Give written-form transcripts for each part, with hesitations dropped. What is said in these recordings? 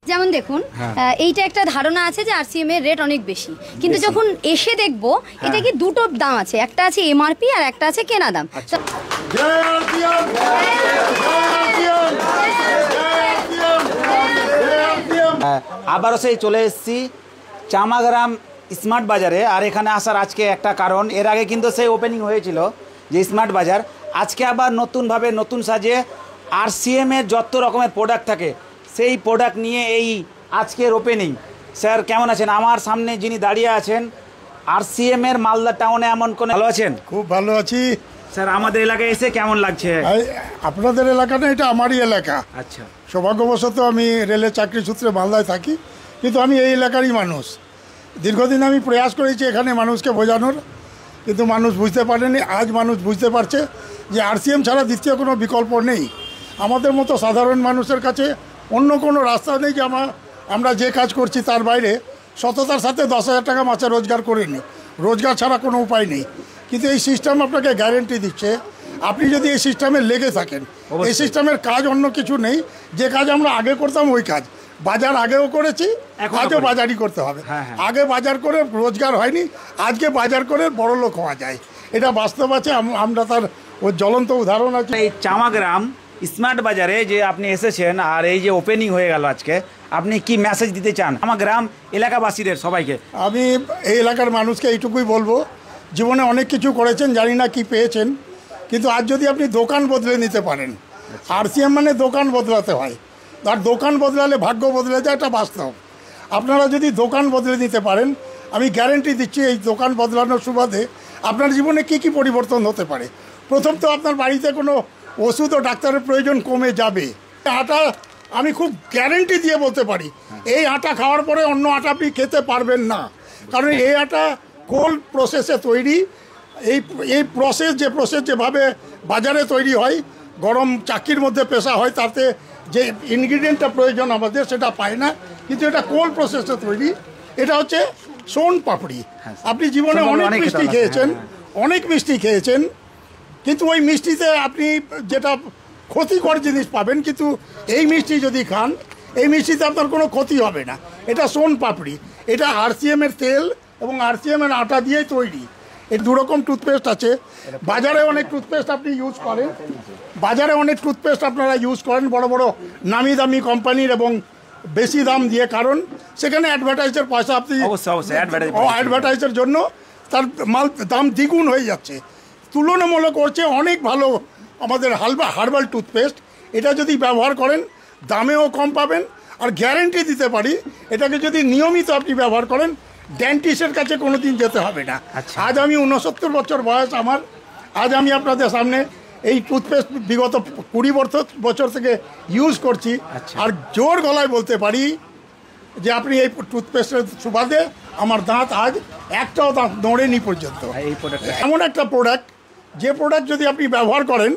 যেমন দেখুন এইটা একটা ধারণা আছে যে আরসিএম এর রেট অনেক বেশি, কিন্তু যখন এসে দেখবো এটা কি দুটো দাম আছে, একটা আছে এমআরপি আর একটা আছে কেনা দাম। আবারও সেই চলে এসেছি চামাগ্রাম স্মার্ট বাজারে। আর এখানে আসার আজকে একটা কারণ, এর আগে কিন্তু সেই ওপেনিং হয়েছিল যে স্মার্ট বাজার, আজকে আবার নতুনভাবে নতুন সাজে আরসিএম এর যত রকমের প্রোডাক্ট থাকে সেই প্রোডাক্ট নিয়ে এই আজকের ওপেনিং। স্যার কেমন আছেন? আমার সামনে যিনি দাঁড়িয়ে আছেন আরসিএম এর মালদা টাউনে, এমন কোন ভালো আছেন? খুব ভালো আছি স্যার। আমাদের এলাকায় এসে কেমন লাগছে? আপনাদের এলাকা না, এটা আমারই এলাকা। আচ্ছা। সৌভাগ্যবশত আমি রেলের চাকরি সূত্রে মালদায় থাকি, কিন্তু আমি এই এলাকারই মানুষ। দীর্ঘদিন আমি প্রয়াস করেছি এখানে মানুষকে বোঝানোর, কিন্তু মানুষ বুঝতে পারেনি। আজ মানুষ বুঝতে পারছে যে আরসিএম ছাড়া দ্বিতীয় কোনো বিকল্প নেই। আমাদের মতো সাধারণ মানুষের কাছে অন্য কোনো রাস্তা নেই যে আমরা যে কাজ করছি তার বাইরে সততার সাথে 10,000 টাকা মাসে রোজগার করে নিই। রোজগার ছাড়া কোনো উপায় নেই। কিন্তু এই সিস্টেম আপনাকে গ্যারেন্টি দিচ্ছে, আপনি যদি এই সিস্টেমে লেগে থাকেন, এই সিস্টেমের কাজ অন্য কিছু নেই। যে কাজ আমরা আগে করতাম ওই কাজ, বাজার আগেও করেছি, আজও বাজারই করতে হবে। আগে বাজার করে রোজগার হয়নি, আজকে বাজার করে বড় লোক হওয়া যায়, এটা বাস্তব আছে। আমরা তার ওই জ্বলন্ত উদাহরণ আছে। এই চামাগ্রাম স্মার্ট বাজারে যে আপনি এসেছেন আর এই যে ওপেনিং হয়ে গেল আজকে, আপনি কি মেসেজ দিতে চান চামাগ্রাম এলাকাবাসীদের সবাইকে? আমি এই এলাকার মানুষকে এইটুকুই বলবো, জীবনে অনেক কিছু করেছেন, জানি না কি পেয়েছেন, কিন্তু আজ যদি আপনি দোকান বদলে নিতে পারেন, আরসিএম মানে দোকান বদলাতে হয়, আর দোকান বদলালে ভাগ্য বদলে যায়, এটা বাস্তব। আপনারা যদি দোকান বদলে নিতে পারেন, আমি গ্যারেন্টি দিচ্ছি এই দোকান বদলানোর সুবাদে আপনার জীবনে কি কি পরিবর্তন হতে পারে। প্রথম তো আপনার বাড়িতে কোনো ওষুধ ও ডাক্তারের প্রয়োজন কমে যাবে। আটা আমি খুব গ্যারেন্টি দিয়ে বলতে পারি, এই আটা খাওয়ার পরে অন্য আটা আপনি খেতে পারবেন না, কারণ এই আটা কোল্ড প্রসেসে তৈরি। এই প্রসেস যেভাবে বাজারে তৈরি হয়, গরম চাকির মধ্যে পেশা হয়, তাতে যে ইনগ্রিডিয়েন্টটা প্রয়োজন আমাদের সেটা পায় না, কিন্তু এটা কোল্ড প্রসেসে তৈরি। এটা হচ্ছে সোন পাপড়ি। আপনি জীবনে অনেক মিষ্টি খেয়েছেন, অনেক মিষ্টি খেয়েছেন, কিন্তু ওই মিষ্টিতে আপনি যেটা ক্ষতিকর জিনিস পাবেন, কিন্তু এই মিষ্টি যদি খান, এই মিষ্টিতে আপনার কোনো ক্ষতি হবে না। এটা সোন পাপড়ি, এটা আরসিএম এর তেল এবং আরসিএম এর আটা দিয়েই তৈরি। এর দুরকম টুথপেস্ট আছে। বাজারে অনেক টুথপেস্ট আপনি ইউজ করেন, আপনারা ইউজ করেন বড় বড় নামি দামি কোম্পানির এবং বেশি দাম দিয়ে, কারণ সেখানে অ্যাডভার্টাইজের পয়সা আপনি অ্যাডভার্টাইজের জন্য তার মাল দাম দ্বিগুণ হয়ে যাচ্ছে। তুলনামূলক করছে অনেক ভালো আমাদের হার্বাল টুথপেস্ট। এটা যদি ব্যবহার করেন দামেও কম পাবেন, আর গ্যারেন্টি দিতে পারি এটাকে যদি নিয়মিত আপনি ব্যবহার করেন, ডেন্টিস্টের কাছে কোনো দিন যেতে হবে না। আজ আমি 69 বছর বয়স আমার, আজ আমি আপনাদের সামনে এই টুথপেস্ট বিগত 20 বছর থেকে ইউজ করছি, আর জোর গলায় বলতে পারি যে আপনি এই টুথপেস্টের সুবাদে আমার দাঁত আজ একটাও দাঁত নড়েনি পর্যন্ত। এমন একটা প্রোডাক্ট, যে প্রোডাক্ট যদি আপনি ব্যবহার করেন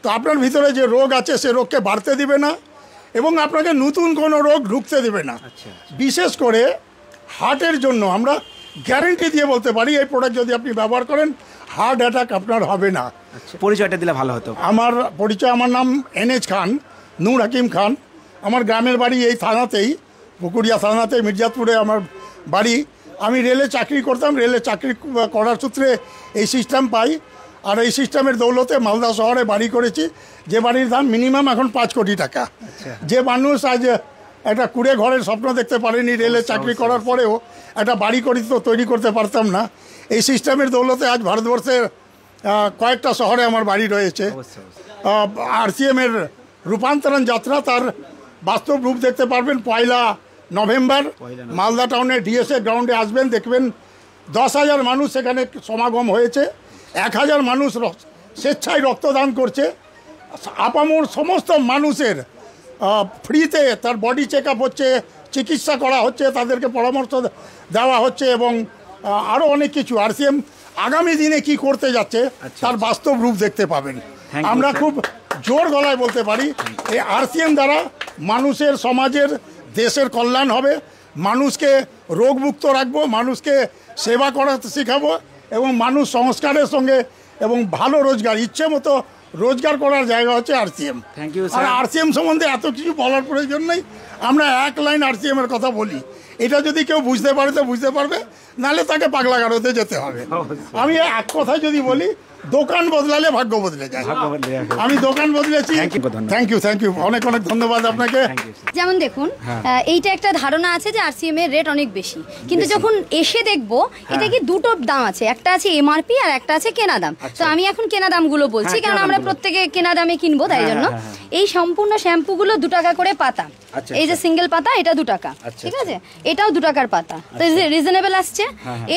তো আপনার ভিতরে যে রোগ আছে সে রোগকে বাড়তে দিবে না এবং আপনাকে নতুন কোনো রোগ ঢুকতে দেবে না। বিশেষ করে হার্টের জন্য আমরা গ্যারেন্টি দিয়ে বলতে পারি, এই প্রোডাক্ট যদি আপনি ব্যবহার করেন হার্ট অ্যাটাক আপনার হবে না। পরিচয়টা দিলে ভালো হতো। আমার পরিচয়, আমার নাম NH খান, নূর হাকিম খান। আমার গ্রামের বাড়ি এই থানাতেই, পুকুরিয়া থানাতে, মির্জাপুরে আমার বাড়ি। আমি রেলে চাকরি করতাম, রেলে চাকরি করার সূত্রে এই সিস্টেম পাই, আর এই সিস্টেমের দৌলতে মালদা শহরে বাড়ি করেছি, যে বাড়ির দাম মিনিমাম এখন 5 কোটি টাকা। যে মানুষ আজ একটা কুড়ে ঘরের স্বপ্ন দেখতে পারেনি রেলে চাকরি করার পরেও, একটা বাড়ি তৈরি করতে পারতাম না, এই সিস্টেমের দৌলতে আজ ভারতবর্ষের কয়েকটা শহরে আমার বাড়ি রয়েছে। আরসিএম এর রূপান্তরণ যাত্রা তার বাস্তব রূপ দেখতে পারবেন 1 নভেম্বর মালদা টাউনে ডিএসএ গ্রাউন্ডে আসবেন, দেখবেন 10,000 মানুষ সেখানে সমাগম হয়েছে, 1,000 মানুষ স্বেচ্ছায় রক্তদান করছে। আপামর সমস্ত মানুষের ফ্রিতে তার বডি চেক আপ হচ্ছে, চিকিৎসা করা হচ্ছে, তাদেরকে পরামর্শ দেওয়া হচ্ছে, এবং আরও অনেক কিছু আরসিএম আগামী দিনে কি করতে যাচ্ছে তার বাস্তব রূপ দেখতে পাবেন। আমরা খুব জোর গলায় বলতে পারি, এই আরসিএম দ্বারা মানুষের, সমাজের, দেশের কল্যাণ হবে। মানুষকে রোগমুক্ত রাখবো, মানুষকে সেবা করা শেখাবো, এবং মানুষ সংস্কারের সঙ্গে এবং ভালো রোজগার, ইচ্ছে মতো রোজগার করার জায়গা হচ্ছে আরসিএম। Thank you, আর sir. আরসিএম সম্বন্ধে এত কিছু বলার প্রয়োজন নেই, আমরা এক লাইন আরসিএম এর কথা বলি। এটা যদি কেউ বুঝতে পারে তো বুঝতে পারবে, নাহলে তাকে পাগলাগারোতে যেতে হবে। অবশ্যই। আমি এক কথায় যদি বলি, দোকান বদলালে ভাগ্য বদলে যায়। ভাগ্য বদলে যাবে। আমি দোকান বদলেছি। Thank you, ধন্যবাদ। থ্যাংক ইউ অনেক অনেক ধন্যবাদ আপনাকে। Thank you sir. যেমন দেখুন এইটা একটা ধারণা আছে যে আরসিএম এর রেট অনেক বেশি, কিন্তু যখন এসে দেখবো এটা কি দুটো দাম আছে, একটা আছে এমআরপি আর একটা আছে কেনা দাম। তো আমি এখন কেনা দামগুলো বলছি, হ্যাঁ, কারণ কেনা আমরা দামগুলো। প্রত্যেকে কেনা দামে কিনবো, তাই হ্যাঁ, জন্য হ্যাঁ, এই সম্পূর্ণ শ্যাম্পুগুলো 2 টাকা করে পাতা। আচ্ছা, এই যে আচ্ছা। সিঙ্গেল পাতা, এটা 2 টাকা, আচ্ছা, ঠিক আছে, এটাও 2 টাকার পাতা, তো রিজনেবল আসছে।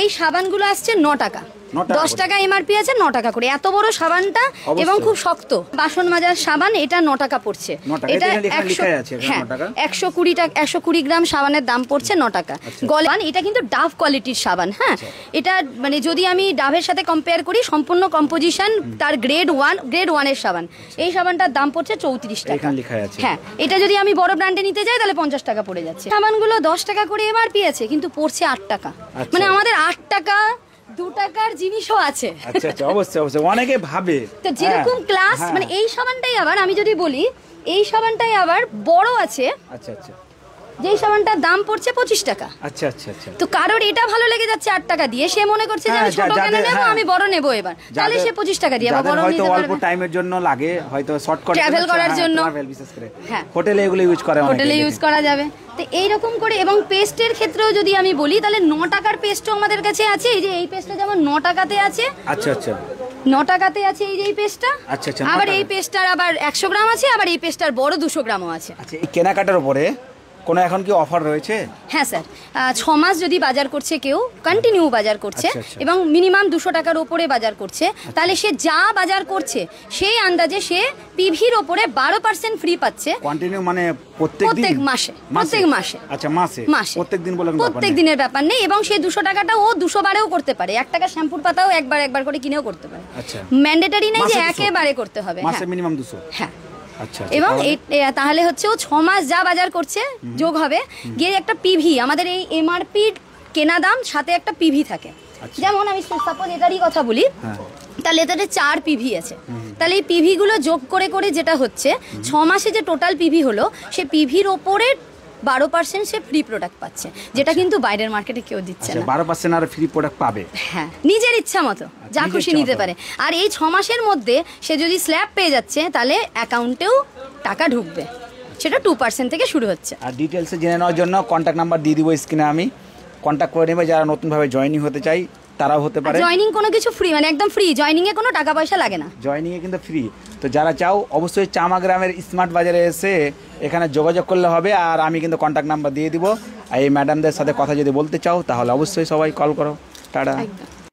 এই সাবানগুলো আসছে 9 টাকা, 9 টাকা 10 করে। টাকা এমআরপি আছে, 9 টাকা করে। এত বড় সাবানটা অবশ্যই। এবং খুব শক্ত বাসন মাজার সাবান, এটা 9 টাকা পড়ছে। 9 টাকা, এটা এখানে লেখাই 100 আছে, এখানে হ্যাঁ 9 টাকা। 120 টাকা, 120 গ্রাম সাবানের দাম পড়ছে 9 টাকা। গলান, এটা কিন্তু ডাভ কোয়ালিটির সাবান। হ্যাঁ, এটা মানে যদি আমি ডাভের সাথে কম্পেয়ার করি, সম্পূর্ণ কম্পোজিশন তার গ্রেড 1 এর সাবান। এই সাবানটার দাম পড়ছে 34 টাকা। এখানে লেখা আছে। হ্যাঁ, এটা যদি আমি বড় ব্র্যান্ডে নিতে যাই তাহলে 50 টাকা পড়ে যাচ্ছে। সাবানগুলো 10 টাকা করে এমআরপি আছে, কিন্তু পড়ছে 8 টাকা। আচ্ছা। মানে আমাদের 8 টাকা 2 টাকার জিনিসও আছে। আচ্ছা আচ্ছা, অবশ্যই অবশ্যই, অনেকে ভাবে তো যেরকম হ্যাঁ, ক্লাস, হ্যাঁ। মানে এই সাবানটাই আবার আমি যদি বলি, এই সাবানটাই আবার বড় আছে, আচ্ছা আচ্ছা যেই সাবানটার দাম পড়ছে 25 টাকা। আচ্ছা আচ্ছা আচ্ছা। তো কারোর এটা ভালো লেগে যাচ্ছে 8 টাকা দিয়ে, সে মনে করছে যে হ্যাঁ, আমি ছোট যাদের- কেন নেবো, হ্যাঁ। আমি বড় নেবো এবার, তাহলে সে 25 টাকা দিয়ে বা যাদের বড় হয়তো নিতে অল্প পারবে। টাইমের জন্য লাগে, হয়তো শর্টকাট Travel করার জন্য। বিশেষ করে হ্যাঁ। হোটেলে এগুলো ইউজ করে অনেকে, হোটেলে ইউজ করা যাবে। তো এইরকম করে, এবং পেস্টের ক্ষেত্রেও যদি আমি বলি, তাহলে 9 টাকার পেস্টও আমাদের কাছে আছে। এই যে এই পেস্টটা যেমন 9 টাকাতে আছে, আচ্ছা আচ্ছা 9 টাকাতে আছে এই যে এই পেস্টটা। আচ্ছা, আচ্ছা, 9 আবার টাকা। এই পেস্টটার আবার 100 গ্রাম আছে, আবার এই পেস্টটার বড় 200 গ্রামও আছে। আচ্ছা। এই কেনাকাটার উপরে কোনো এখন কি অফার রয়েছে? হ্যাঁ স্যার, 6 মাস যদি বাজার করছে কেউ, কন্টিনিউ বাজার করছে, আচ্ছা, আচ্ছা। এবং মিনিমাম 200 টাকার ওপরে বাজার করছে, তাহলে সে যা বাজার করছে সেই আন্দাজে সে পিভির ওপরে 12% ফ্রি পাচ্ছে। কন্টিনিউ মানে প্রত্যেক প্রত্যেক মাসে, প্রত্যেক মাসে। আচ্ছা, মাসে মাসে প্রত্যেক দিন বলে কোনো ব্যাপার প্রত্যেক নেই? দিনের ব্যাপার নেই, এবং সেই 200 টাকাটা ও 200 বারেও করতে পারে। 1 টাকা শ্যাম্পুর পাতাও একবার করে কিনেও করতে পারে। আচ্ছা। ম্যান্ডেটরি নেই যে মাসে 200? একেবারে করতে হবে। মাসে হ্যাঁ মিনিমাম 200? হ্যাঁ। আচ্ছা। এবং তাহলে- তাহলে হচ্ছে ও 6 মাস যা বাজার করছে যোগ হবে, গিয়ে একটা পিভি, আমাদের এই এমআরপি কেনা দাম সাথে একটা পিভি থাকে। আচ্ছা। যেমন আমি সাপোজ এটারই কথা বলি, হ্যাঁ। তাহলে এটাতে 4 পিভি আছে। তাহলে এই পিভি গুলো যোগ করে করে যেটা হচ্ছে, 6 মাসে যে টোটাল পিভি হলো, সে পিভির ওপরে 12% সে ফ্রি প্রোডাক্ট পাচ্ছে, যেটা কিন্তু বাইরের মার্কেটে কেউ দিচ্ছে আচ্ছা, না। 12% আর ফ্রি প্রোডাক্ট পাবে? হ্যাঁ, নিজের ইচ্ছা মতো যা নিজের খুশি ইচ্ছা নিতে মতো। পারে। আর এই 6 মাসের মধ্যে সে যদি স্ল্যাব পেয়ে যাচ্ছে, তাহলে অ্যাকাউন্টেও টাকা ঢুকবে, সেটা 2% থেকে শুরু হচ্ছে। আর ডিটেলসে জেনে নেওয়ার জন্য কন্ট্যাক্ট নাম্বার দিয়ে দিব স্ক্রিনে, আমি কন্ট্যাক্ট করে নেবে। যারা নতুনভাবে জয়েনিং হতে চাই তারাও হতে পারে। জয়েনিং কোনো কিছু ফ্রি, মানে একদম ফ্রি, জয়েনিং এ কোনো টাকা পয়সা লাগে না। জয়েনিংয়ে কিন্তু ফ্রি। তো যারা চাও অবশ্যই চামাগ্রামের স্মার্ট বাজারে এসে এখানে যোগাযোগ করলে হবে। আর আমি কিন্তু কন্ট্যাক্ট নাম্বার দিয়ে দিব। আর এই ম্যাডামদের সাথে কথা যদি বলতে চাও তাহলে অবশ্যই সবাই কল করো। টাটা। একদম।